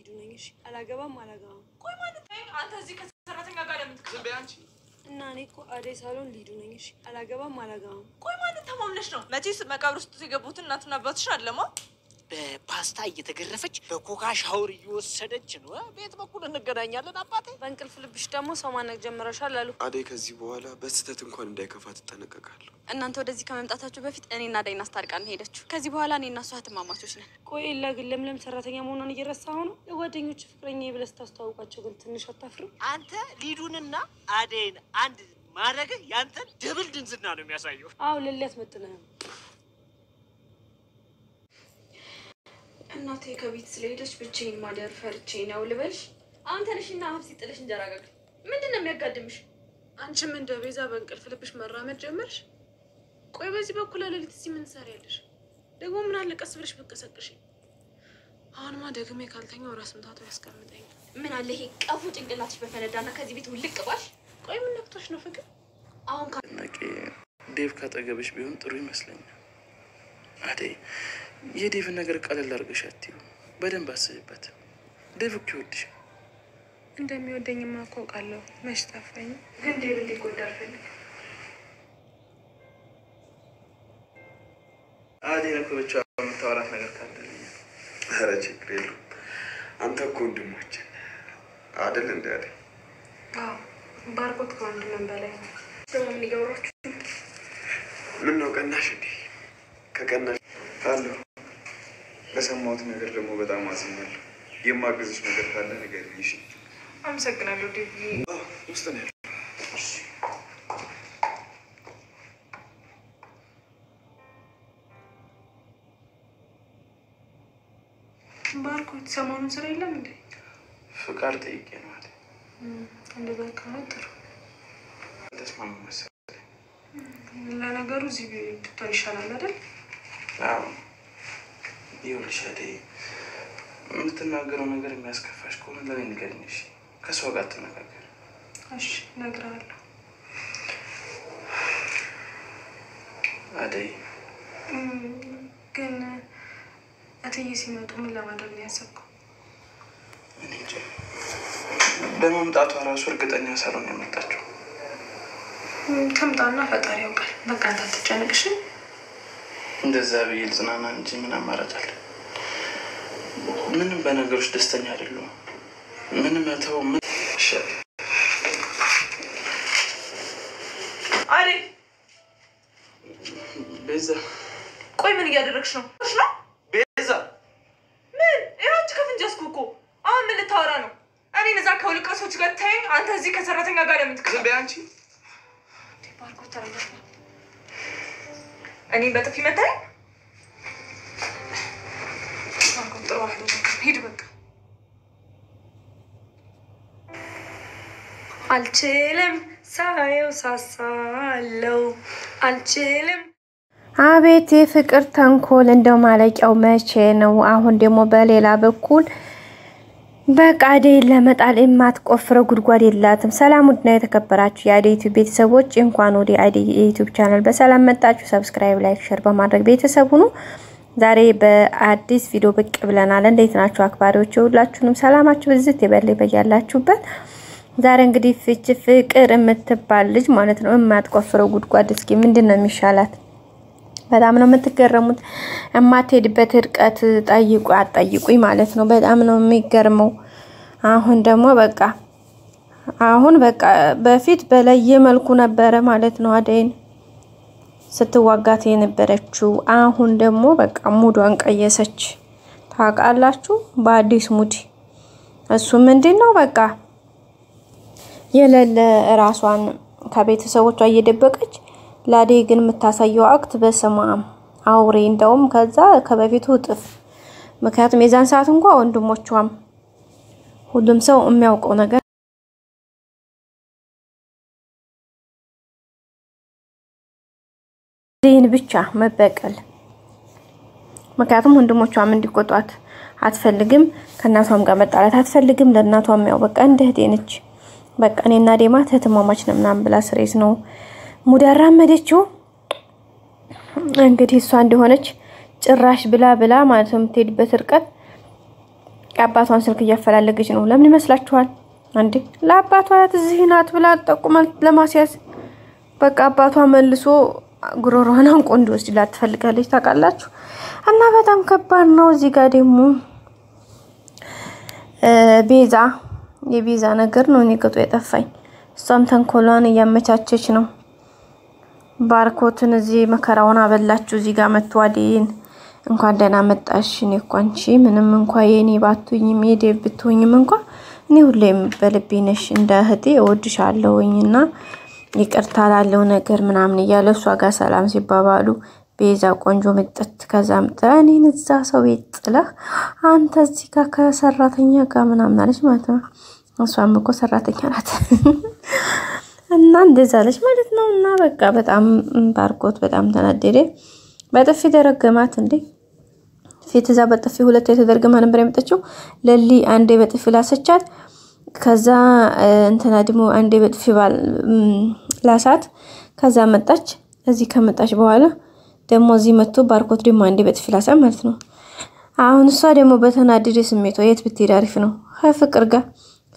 ሊዱ ነኝ እሺ አላገባም ቆይ ማለት አንተ እዚህ ከሰራተኛ ጋር ለምን ትከብበይ አንቺ እና እኔ እኮ አደይ ሳሎን ሊዱ ነኝ እሺ አላገባም ቆይ ማለት ተማምነሽ ነው መቼስ መቃብር ውስጥ ሲገቡት እናትና አባትሽ አለማ በፓስታ እየተገረፈች በኮካ ሻወር እየወሰደች ነው ቤት በኩል እንገናኛለን አባቴ በእንቅልፍ ልብሽ ደግሞ ሰው ማነቅ ጀምረሻል አሉ አደይ ከዚህ በኋላ በስተት እንኳን እንዳይከፋት ተጠነቀቃለሁ እናንተ ወደዚህ ከመምጣታችሁ በፊት እኔና አደይን አስታርቃን ሄደች ከዚህ በኋላ እኔና እሷ ተማማቾች ነን ቆይ ለግን ለምለም ሰራተኛ መሆኗን እየረሳሁ ነው ለጓደኞች ፍቅረኛ ብለሽ ታስተዋውቃቸው ግን ትንሽ አታፍሩ አንተ ሊዱንና አደይን አንድ ማድረግ ያንተ ደብል ድንዝና ነው የሚያሳየው አው ለሊያት መጥነህ እናቴ ከቤት ስለሄደች ብቻዬን ማደር ፈርቼ ነው ልበልሽ አንተ ነሽና ሀብሲ ጥለሽ እንጀራ ጋግሪ ምንድነው የሚያጋድምሽ አንቺም እንደ ቤዛ በእንቅልፍ ልብሽ መራመድ ጀመርሽ ቆይ በዚህ በኩል ለሊት እዚህ ምን ትሰሪያለሽ ደግሞ ምን አለ ቀስ ብለሽ በቀሰቅሽ አሁንማ ደግሜ ካልተኛው ራስ ምታቱ ያስቀምጠኝ ምን አለ ይሄ ቀፉ ጭንቅላትሽ በፈነዳና ከዚህ ቤት ውልቅ ባሽ ቆይ ምን ነክቶሽ ነው ፍቅር አሁን ነቂ ዴቭ ካጠገብሽ ቢሆን ጥሩ ይመስለኛል አደይ የዴቭ ነገር ቀለል አድርገሽ አትይው በደንብ አስቢበት ዴቭ እኮ ይወድሻል እንደሚወደኝማ እኮ አውቃለሁ መች ጠፋኝ ግን ዴቭ እንዲጎዳ አልፈልግም አደይ ነው ብቻ የምታወራት ነገር ካለ ኧረ ችግር የለውም አንተ እኮ ወንድማችን አይደል እንደ አደይ አዎ ባርኮት ከወንድም በላይ ነው ደግሞ ምን ይገውራችሁ ምን ነው ቀናሽ እንዴ ከቀናሽ አለ ለሰማሁት ነገር ደግሞ በጣም አዝኛለሁ የማግዝሽ ነገር ካለ ንገሪኝ እሺ አመሰግናለሁ ዴቪ ውስጥ ነው እሺ ባርኮት ሰሞኑን ስራ የለም እንዴ ፍቃድ ጠይቄ ነው አይደል እንደዛ ካንተር ተስማማ መሰለኝ ለነገሩ እዚህ ብትሆን ይሻላል አይደል አዎ ይኸውልሽ አደይ የምትናገረው ነገር የሚያስከፋሽ ከሆነ ለኔ ንገሪኝ እሺ ከሷ ጋር ተነጋገር እሺ እነግርሃለሁ አደይ ግን አትዬ ሲመጡ ምን ለማድረግ ነው ያሰብከው እኔ እንጃ በመምጣቷ ራሱ እርግጠኛ ሳልሆን ያመጣችው ተምጣና ፈጣሪ ያውቃል በቃ አንተ አትጨነቅሽ እንደዛ ብዬ ልጽናና እንጂ ምን አማራጭ አለ ምንም በነገሮች ደስተኛ አይደለሁም ምንም መተው ምን ይሻል አደይ ቤዛ ቆይ ምን እያደረግሽ ነው ቤዛ ምን ይኸውልሽ ከፍንጃስኩ እኮ አሁን ምን ልታወራ ነው እኔ እዛ ከውልቀሶች ጋር ታይኝ አንተ እዚህ ከሰራተኛ ጋር ለምን ትከብበይ ዝም በይ አንቺ ባርኮት ተረጋጋ እኔ በጥፊ መታኝ ባርኮት ጥሩ አይደለም ሂድ በቃ አልችልም ሳየው ሳሳለው አልችልም አቤት የፍቅር ተንኮል እንደው ማለቂያው መቼ ነው አሁን ደግሞ በሌላ በኩል በቃ አደይ ለመጣል የማትቆፍረው ጉድጓድ የላትም ሰላም ውድና የተከበራችሁ የአደይ ዩቲዩብ ቤተሰቦች እንኳን ወደ አደይ ዩቲዩብ ቻናል በሰላም መጣችሁ ሰብስክራይብ ላይክ ሼር በማድረግ ቤተሰብ ሁኑ ዛሬ በአዲስ ቪዲዮ ብቅ ብለናል እንዴት ናችሁ አክባሪዎች ሁላችሁንም ሰላማችሁ በዝት ይበልይ በያላችሁበት ዛሬ እንግዲህ ፍቅር የምትባል ልጅ ማለት ነው የማትቆፍረው ጉድጓድ እስኪ ምንድነው የሚሻላት በጣም ነው የምትገረሙት እማትሄድበት ርቀት ጠይቁ አጠይቁኝ ማለት ነው በጣም ነው የሚገርመው አሁን በቃ በፊት በለየ መልኩ ነበረ ማለት ነው አደይን ስትዋጋት የነበረችው አሁን ደግሞ በቃ ሙዷን ቀየሰች ታውቃላችሁ በአዲስ ሙድ እሱ ምንድነው በቃ የለለ ራሷን ከቤተሰቦቿ እየደበቀች ላደይ ግን የምታሳየው አክት በሰማም አውሬ እንደውም ከዛ ከበፊቱ ጥፍ ምክንያቱም የዛን ሰዓት እንኳን ወንድሞቿም ሁሉም ሰው የሚያውቀው ነገር ዴን ብቻ መበቀል ምክንያቱም ወንድሞቿም እንዲቆጧት አትፈልግም ከናቷም ጋር መጣላት አትፈልግም ለናቷም ያው በቃ እንደህቴ ነች በቃ እኔና ዴማ ተተማማች ነው ምናምን ብላ ስሬስ ነው ሙድ ያራመደችው እንግዲህ እሷ እንደሆነች ጭራሽ ብላ ማለት ነው የምትሄድበት ርቀት አባቷን ስልክ እያፈላለገች ነው ለምን ይመስላችኋል አንዴ ለአባቷ እዚህ ናት ብላ ተጠቁማል ለማስያዝ በቃ አባቷ መልሶ ጉሮሮዋን አንቆ እንዲወስድላት ትፈልጋለች ታውቃላችሁ እና በጣም ከባድ ነው እዚህ ጋር ደግሞ ቤዛ የቤዛ ነገር ነው እኔ ቅጡ የጠፋኝ እሷም ተንኮሏን እያመቻቸች ነው ባርኮትን እዚህ መከራውን አበላችሁ እዚህ ጋር መጥቷዴን እንኳን ደህና መጣሽ እኔ እኮ አንቺ ምንም እንኳን የኔ ባቱኝም የዴቭ ብትሆኝም እንኳን እኔ ሁሌም በልቤ ነሽ እንደ እህቴ እወድሻለሁኝና ይቅርታ ላለው ነገር ምናምን እያለ እሷ ጋር ሰላም ሲባባሉ ቤዛ ቆንጆ መጥት ከዛም ተኔን እዛ ሰው ይጥለህ አንተ እዚህ ጋር ከሰራተኛ ጋር ምናምን አለች ማለት ነው እሷም እኮ ሰራተኛ ናት እና እንደዛ አለች ማለት ነው እና በቃ በጣም ባርኮት በጣም ተናደደ በጥፊ ደረገማት እንዴ ፊት እዛ በጥፊ ሁለት የተደረገማ ነበር የመጣችው ለሊ አንዴ በጥፊ ላሰቻት ከዛ እንትና ደግሞ አንዴ በጥፊ ላሳት ከዛ መጣች እዚህ ከመጣች በኋላ ደግሞ እዚህ መጥቶ ባርኮት ደግሞ አንዴ በጥፊ ላሳት ማለት ነው አሁን እሷ ደግሞ በተናደደ ስሜቷ የት ብትሄድ አሪፍ ነው ከፍቅር ጋር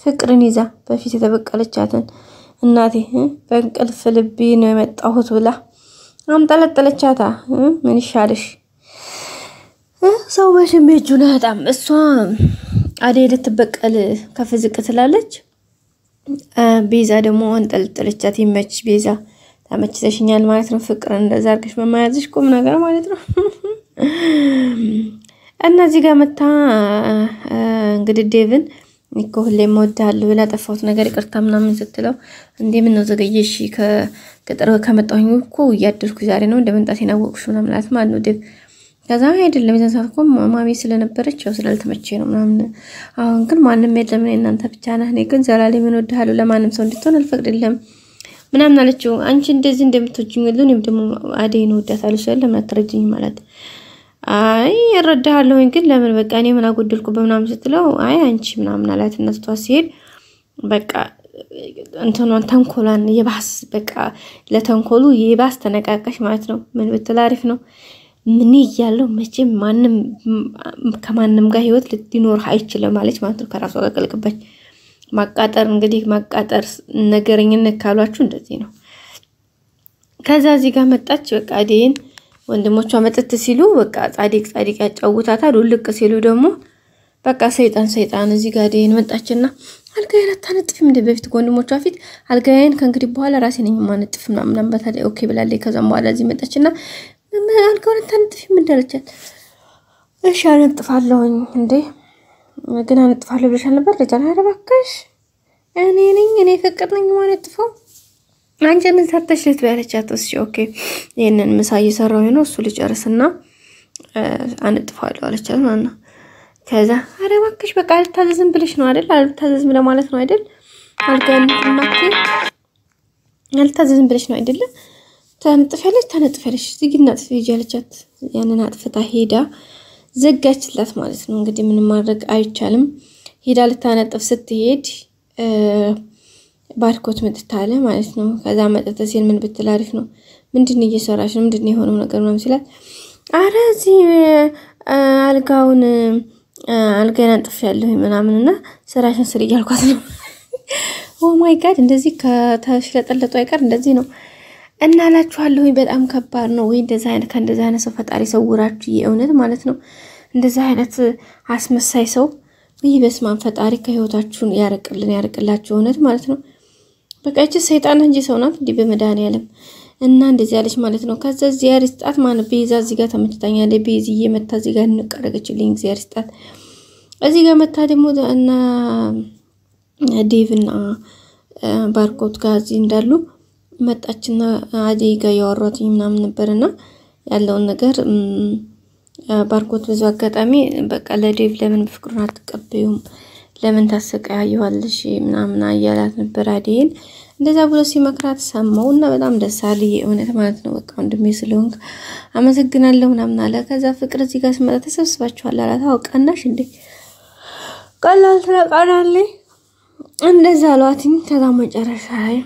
ፍቅርን ይዛ በፊት የተበቀለቻትን እናቴ በእንቅልፍ ልቤ ነው የመጣሁት ብላ አምጠለጠለቻታ ምን ይሻልሽ ሰው መቼም እጁን አያጣም እሷ አዴ ልትበቀል ከፍዝቅ ትላለች ቤዛ ደግሞ አንጠለጠለቻት ይመች ቤዛ ታመችተሽኛል ማለት ነው ፍቅር እንደዛ አርገሽ በማያዝሽ ቁም ነገር ማለት ነው እነዚህ ጋር መታ እንግዲህ ዴቭን እኮ ሁሌም ወዳለሁ ብላ ጠፋሁት ነገር ይቅርታ ምናምን ስትለው እንዴ ምን ነው ዘገየሽ ከገጠር ከመጣሁኝ እኮ ያደርኩ ዛሬ ነው እንደመንጣት የናወቅሽ ምናምን ማለት ማለት ነው ዴቭ ከዛ አይደለም ይዘንሳትኩም ማሚ ስለነበረች ያው ስላልተመቸ ነው ምናምን አሁን ግን ማንንም የለም እናንተ ብቻ ነህ እኔ ግን ዘላለም ምን ወድሃለሁ ለማንም ሰው እንድትሆን አልፈቅድልህም ምናምን አለችው አንቺ እንደዚህ እንደምትወጂኝ ሁሉ እኔም ደግሞ አዴን ወዳታለሁ ስለምን አትረጂኝ ማለት አይ እረዳሃለሁ ግን ለምን በቃ እኔ ምን አጎደልኩ በምናምን ስትለው አይ አንቺ ምናምን አላት እነሱ ሲሄድ በቃ እንተኗን ተንኮላን የባስ በቃ ለተንኮሉ የባስ ተነቃቀሽ ማለት ነው ምን ብትላሪፍ ነው ምን ይያለው መቼም ማንንም ከማንንም ጋር ህይወት ልትኖር አይችልም ማለት ነው ከራሷ ጋር ቀልቅበች ማቃጠር እንግዲህ ማቃጠር ነገርኝነት ካሏችሁ እንደዚህ ነው ከዛ እዚህ ጋር መጣች በቃ አዴን ወንድሞቿ መጥት ሲሉ በቃ ጻዲቅ ያጫውታታል ልቅ ሲሉ ደግሞ በቃ ሰይጣን እዚህ ጋር አዴን መጣችና አልጋዬን አታነጥፊም እንደ በፊት ወንድሞቿ ፊት አልጋዬን ከእንግዲህ በኋላ ራሴ ነኝ ማነጥፍ ምናምን በታዲያ ኦኬ ብላለች ከዛም በኋላ እዚህ መጣችና አልጋውን አታነጥፊም እንዳለቻት እሺ አነጥፋለሁኝ እንዴ ግን አነጥፋለሁ ብለሽ ነበር ለጃና አረባከሽ እኔ ፍቅር ነኝ ማነጥፈው አንቺ ምን ሰርተሽ ልትበያለቻት እሺ ኦኬ ይሄንን ምሳ እየሰራው ነው እሱ ልጨርስና አነጥፋለሁ አለቻት ማለት ነው ከዛ አረባከሽ በቃ አልታዘዝም ብለሽ ነው አይደል አልታዘዝም ለማለት ነው አይደል አልጋን ማኪ አልታዘዝም ብለሽ ነው አይደል ተነጥፈለሽ ዝግና ጥፍይ ያለቻት ያንን አጥፍታ ሄዳ ዘጋችላት ማለት ነው እንግዲህ ምን ማድረግ አይቻልም ሄዳ ልታነጥፍ ስትሄድ ባርኮት መጥታለ ማለት ነው ከዛ መጥተ ሲል ምን ብትላሪፍ ነው ምንድነው እየሰራሽ ነው ምንድነው የሆነው ነገር ምናምን ሲላት አረ እዚህ አልጋን አንጥፍ ያለው ምናምንና ስራሽን ስር ይያልኳት ነው ኦ ማይ ጋድ እንደዚህ ከተሽለጠለጡ አይቀር እንደዚህ ነው እና ላችኋለሁ በጣም ከባድ ነው ወይ እንደዛ አይነት ከእንደዛ አይነት ሰው ፈጣሪ ሰውራችሁ የእውነት ማለት ነው እንደዛ አይነት አስመሳይ ሰው ወይ በስማን ፈጣሪ ከህይወታችሁን ያርቅላችሁ እውነት ማለት ነው በቃ እቺ ሰይጣን እንጂ ሰው ናት እንዴ በመድኃኒዓለም እና እንደዚህ ያለች ማለት ነው ከዛ ዚያር ይስጣት ማን ቤዛ እዚህ ጋር ተመችታኛለች ቤዝዬ መታ እዚህ ጋር እንቀረገችልኝ ዚያር ይስጣት እዚህ ጋር መታ ደግሞ እና ዴቭና ባርኮት ጋር እዚህ እንዳሉ መጣችና አዴ ጋር ያወራት ምናምን ነበርና ያለውን ነገር ባርኮት ብዙ አጋጣሚ በቃ ለዴቭ ለምን ፍቅሩን አትቀበዩም ለምን ታሰቃያዩዋለሽ ምናምን አያላት ነበር አዴን እንደዛ ብሎ ሲመክራት ሰማውና በጣም ደስ አለኝ እውነት ማለት ነው በቃ ወንድሜ ስለሆንክ አመሰግናለሁ ምናምን አለ ከዛ ፍቅር እዚህ ጋር ስመጣ ተሰብስባችኋል አላት አውቀናሽ እንዴ ቀላል ተቃራለኝ እንደዛ አሏትኝ ከዛ መጨረሻ ላይ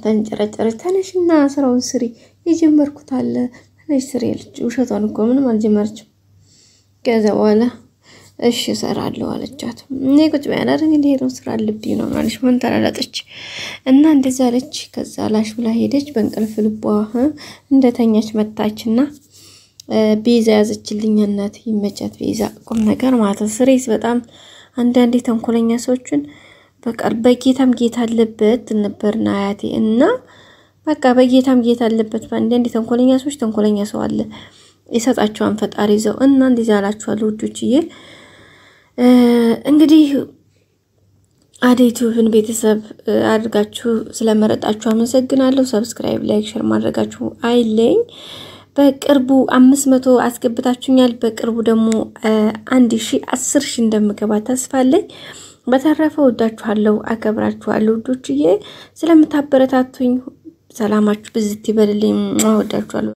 ተንጨረጨረች ተነሽና ስራውን ስሪ የጀመርኩት አለ ተነሽ ስሪ ልጅ ውሸቷን እኮ ምንም አልጀመረችም ከዛ በኋላ እሺ እሰራለሁ አለቻት። እኔ ቁጭ በያና እንግዲህ ሄዶ ስራ ልብይ ነው ማለት ምን ተላላጠች እና እንደዛ አለች። ከዛ ላሽ ብላ ሄደች። በእንቅልፍ ልቧ እንደተኛች መጣችና ቤዛ ያዘችልኝ እናት ይመቻት ቤዛ ቁም ነገር ማለት ስሬስ በጣም አንዳንዴ ተንኮለኛ ሰዎችን በቃ በጌታም ጌታ አለበት ነበርና አያቴ እና በቃ በጌታም ጌታ አለበት አንዳንዴ ተንኮለኛ ሰዎች ተንኮለኛ ሰው አለ ይሰጣቸዋን ፈጣሪ ዘው እና እንደዛ አላችኋል ውዶችዬ። እንግዲህ አደይ ቲዩብን ቤተሰብ አድርጋችሁ ስለመረጣችሁ አመሰግናለሁ። ሰብስክራይብ ላይክ ሼር ማድረጋችሁ አይለኝ። በቅርቡ 500 አስገብታችሁኛል። በቅርቡ ደግሞ 1010 እንደምገባ ተስፋ አለኝ። በተረፈ ወዳችኋለሁ አከብራችኋለሁ ውዶችዬ። ስለምታበረታቱኝ ሰላማችሁ ብዝት ይበልልኝ። ወዳችኋለሁ።